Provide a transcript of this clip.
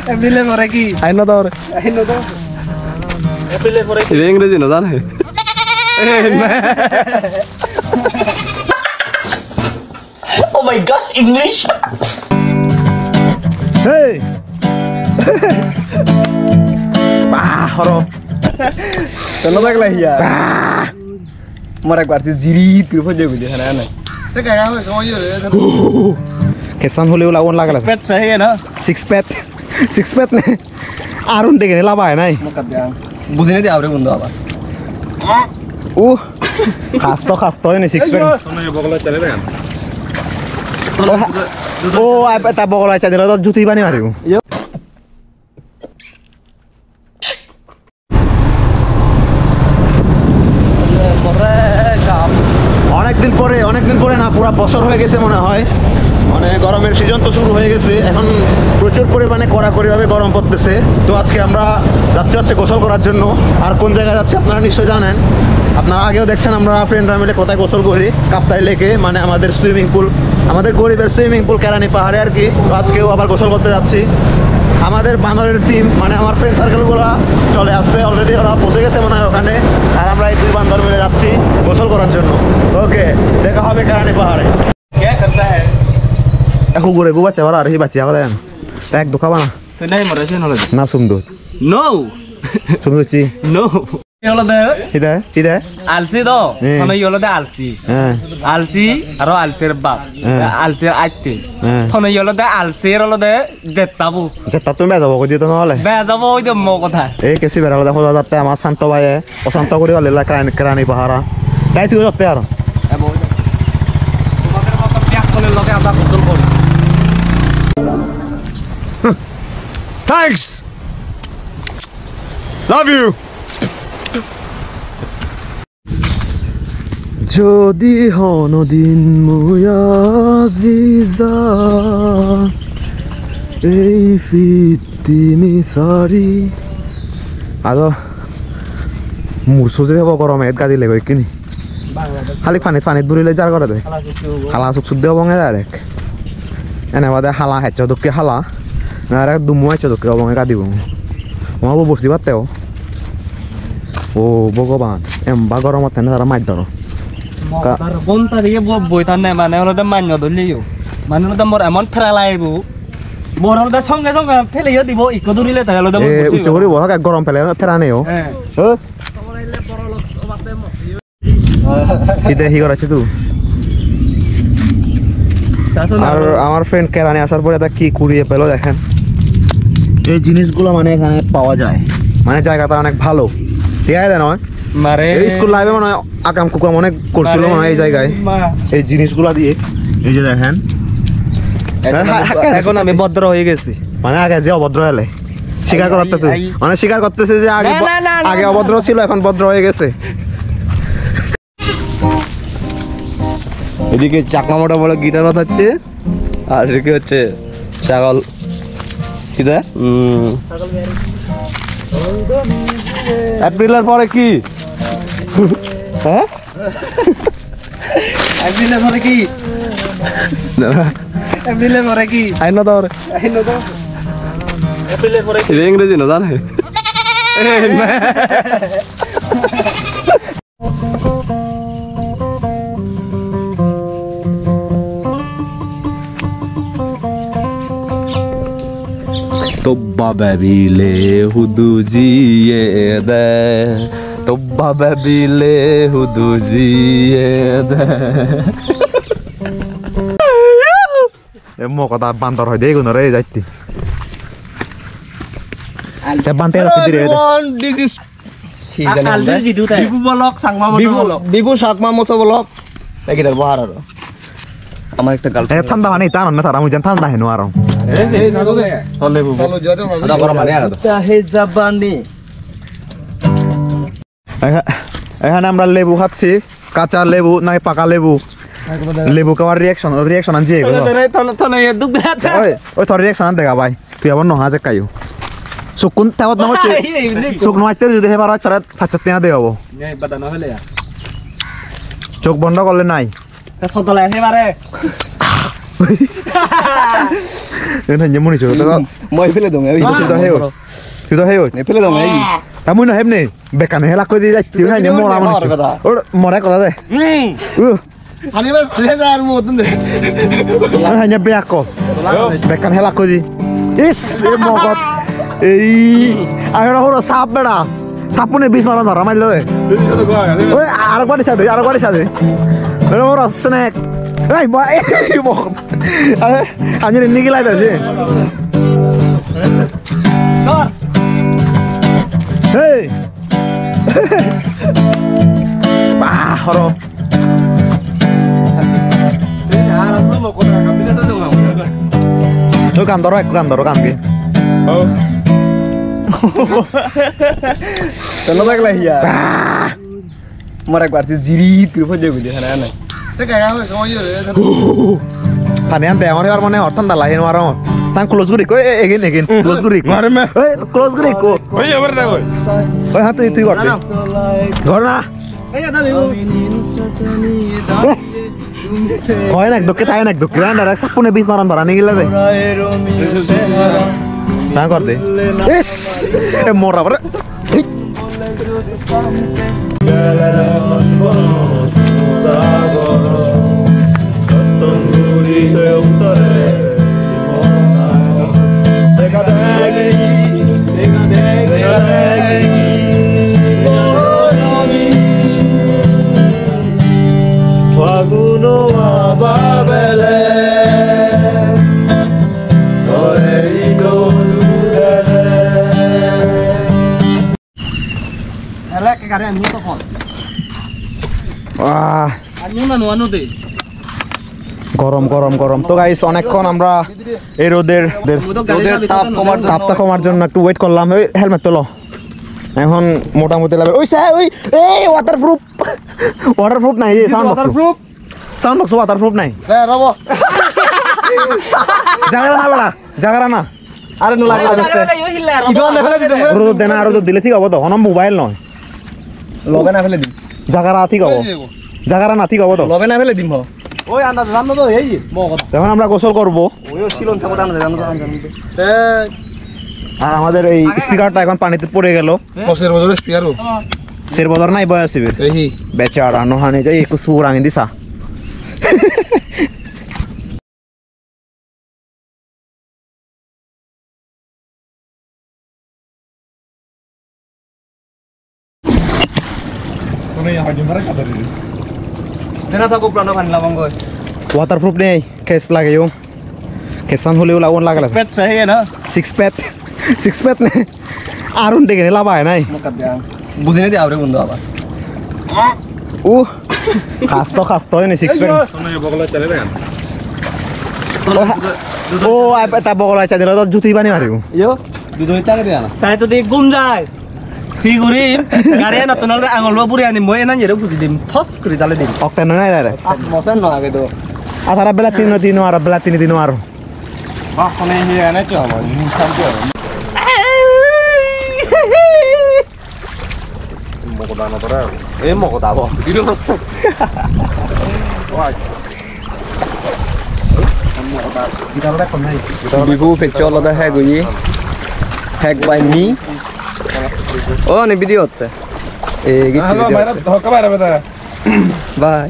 এপ্রিলের পরে কি আইন না তোর এপ্রিলের পরে এটা ইংরেজি না জানে ও মাই গড ইংলিশ হেই বাহ হরো চলো দেখলা হিয়া আমার একবার জিরি তুই ফজে বুঝে না না তে কাগা হবে কই রে কেসান হলেও লাগন লাগলা পেট চাই না সিক্স প্যাট নে আরুন দেখে নে লাভায় নাই বুঝিনে দি আউরে বন্ধু আবার ও খাস্ত হয় না সিক্স প্যাট বগলা চলে না ও তা বগলা চা দিলা তো জুতি বানি মারিও অনেকদিন পরে না পুরো বছর হয়ে গেছে মনে হয় মানে গরমের সিজন তো শুরু হয়ে গেছে এখন প্রচুর পরিমাণে কড়াকড়িভাবে গরম পড়তেছে তো আজকে আমরা যাচ্ছি গোসল করার জন্য আর কোন জায়গায় যাচ্ছি আপনারা নিশ্চয়ই জানেন আপনারা আগেও দেখছেন আমরা ফ্রেন্ডরা মিলে কোথায় গোসল করি কাপ্তাই লেকে মানে আমাদের সুইমিং পুল আমাদের গরিবের সুইমিং পুল কেরানি পাহাড়ে আর কি তো আজকেও আবার গোসল করতে যাচ্ছি আমাদের বানরের টিম মানে আমার ফ্রেন্ড সার্কেলগুলো চলে আসছে অলরেডি ওরা পৌঁছে গেছে মনে হয় ওখানে আর আমরা এই দুই বান্দর মিলে যাচ্ছি গোসল করার জন্য ওকে দেখা হবে কেরানি পাহাড়ে কে করতা है এখন ঘুরে বাচ্চা ওরা আর এই বাচ্চা আবার দেন এক দোকাবা না তো নাই মরে সে নলে না সুমদু নো সুমদুচি নো ইয়লো দে কিদা আলসি দো মানে ইয়লো দে আলসি হ্যাঁ আলসি আর আলসির বাপ আলসির আইতে হ্যাঁ থনে ইয়লো দে আলসির হলো দে জেতাবু যেটা তুমি যাবো কই দিতে নহলে বে যাব ওই দে মো কথা এই কেসি বেড়ালে দেখো যাতে আমার শান্ত ভাইয়ে অশান্ত করে বলে কেরানি পাহাড়া তাই তুই যাতে আর তোমাদের মত ব্যাক করে লগে আমরা গোসল করি Thanks. Love you. যদি হনদিন মুয়াজিজা এই ফিতিমি সারি আদো মুরসুজে যাব গরমে গাদি লেগো কিনি খালি পানিত বুড়িলে যার করে দে হালা চুক দেব বঙে ডাইরেক্ট এনে বাদে হালা হেচ দুঃখে হালা না দুমুয়াই চদুকে বঙে গাদিব মহাবু বসি পাতেও ও ভগবান এমবা গরমত তেনে তারা মাইর ধরো কোন তারিখে বইতার নাই মানে হলো দে মান্য ধরলিও মানে হলো দে মোর এমন ফেরা লাইব মোর হলো দে সঙ্গে সঙ্গে ফেলিও দিব ইকো দূরিলে তাই হলো দে উচ্চ করে বড় গরম ফেলে ফেরা নেও হ্যাঁ কি দেখি করাছিস তুই আর আমার ফ্রেন্ড কেরানি আসার পরে এটা কি কুড়িয়ে পেলো দেখেন এই জিনিসগুলো মানে এখানে পাওয়া যায় মানে জায়গাটা অনেক ভালো ঠিক আছে নয় মারে স্কুল লাইফে মনে হয় আকাম কুকাম অনেক করছিল মনে হয় এই জায়গায় এই জিনিসগুলো দিয়ে এই যে দেখেন এখন আমি ভদ্র হয়ে গেছি মানে আগে যে অভদ্র হলে স্বীকার করতে তুই মানে স্বীকার করতেছে যে আগে অভদ্র ছিল এখন ভদ্র হয়ে গেছে এদিকে চাকমা মোটা বড় গিটার বাজাচ্ছে আর এদিকে হচ্ছে ছাগল কিদা এপ্রিলের পরে কি হ্যাঁ এপ্রিলের পরে কি এপ্রিলের পরে কি আইন না তোর এপ্রিলের পরে এটা ইংরেজি না জানে Tobba babile huduziye de Tobba babile huduziye de এমো কথা বান্দর হয় দেই গুনরে যাইতি তে বান্তে রাখি দিরে দিস ইজ আলসি জিদু তাই বিবু বলক সাংমা মতো বলক বিবু সাকমা মতো বলক দেখি দর বাহার আর আমার একটা গার্লফ্রেন্ড এ ঠান্ডা মানে তান না তারা মুজন ঠান্ডা হেনো আর এই সাদো দে তলে বুবু আদা বড় মানে আর হে জাবানি এখানে আমরা লেবু খাচ্ছি কাঁচা লেবু নাই পাকা লেবু লেবু খাওয়ার রিয়াকশন আনছি এগুলো ওই তোর রিয়াকশন আন দেখা ভাই তুই আবার নহা যে কাইও সুকুন তাওত না হচ্ছে সুক নয়তে যদি হেবার হয় তারা ফাচ্চা তিয়া দে হবো চোখ বন্ধ করলে নাই Ini hanya muni suruh tengok. Moi phê đồng ấy. Sudah heo. Sudah heo. Này phê đồng ấy. Kamu nak hem ni? Bekan helak kau dia jadi hanya murah muni. Oh, murah kau tadi. Hanya beak kau. Bekan helak kau di. Is, mogot. Akhirnya orang sap beda. Sapu ni bis malam ramai loh. Oi, arak balik satu, arak balik satu. Lalu orang snack. Hei, mau, hanya ini gila itu sih. Hei, orang. Itu kantor kami. Oh. Tolong tak lah ya. Mereka kuarti jirit tu pun jago dia sana. Panen teh orang mana orang tak lain orang. Tang close guri ko again close guri. Marme. Close guri ko. Oh iya berda ko. Oh hatu itu korte. Gorna. Oh enak dok kita ada sapune bis maran barani gila deh. Tang korte. Yes. Mora ber. Wah, গরম তো guys অনেকক্ষণ আমরা এই রোদের তাপটা কমার জন্য একটু ওয়েট করলাম। ওই হেলমেট তোলো এখন মোটামুটি লাগবে। ওই স্যার ওই এই ওয়াটারপ্রুফ নাই এই সাউন্ড বক্স ওয়াটারপ্রুফ নাই জাগারা না আরে নো লাগে রোদ দেনা আর রোদ দিলে ঠিক হবো তো হন মোবাইল নয় লবে না ফেলে দিম জাগারা ঠিক হবো জাগারা না ঠিক হবো তো লবে না ফেলে দিম ওই আন্দাজ জানো তো এই এখন আমরা গোসল করব। ওইও শিলন থাকো জানো আর আমাদের এই স্পিকারটা এখন পানিতে পড়ে গেল। বসের বদলে স্পিয়ারও সের বদর নাই বয় আসবে এই বেচারা নোহানে যাই একটু সুর আনি দিছা Dena থাকো প্রাণ ভানলা মঙ্গ ওয়াটারপ্রুফ নেই কেস লাগাইও কেসান হলেও লাগুন লাগালে পেট চাই না সিক্স প্যাট নে আরুন দেখে লাভ হয় নাই বুঝিনে দি আউরে বন্ধু আবার ও খাস্ত হয় না সিক্স প্যাট ও তা বগল আচ্ছা দিলে তো জুতি বানি মারিব ইয়ো দুধ চালে দিয়া না তাই তো দেখ গুম যায় কি করি গাড়ি না তো নালে আঙুল বুড়ি আনি মই না যেরে বুঝি দিম ফস করে জালে দিম অক্টেন নাই দারে মশান না আগে তো আর বেলা তিন আর বেলা তিন আর বাহ কোনে হি আনে তো আমার শান্তি হবে মকদা না তোরা এ মকদা বল দিলো বিভু পিকচার লদা है গই हैक बाय मी ओ ने वीडियो होता है ए गिच बाय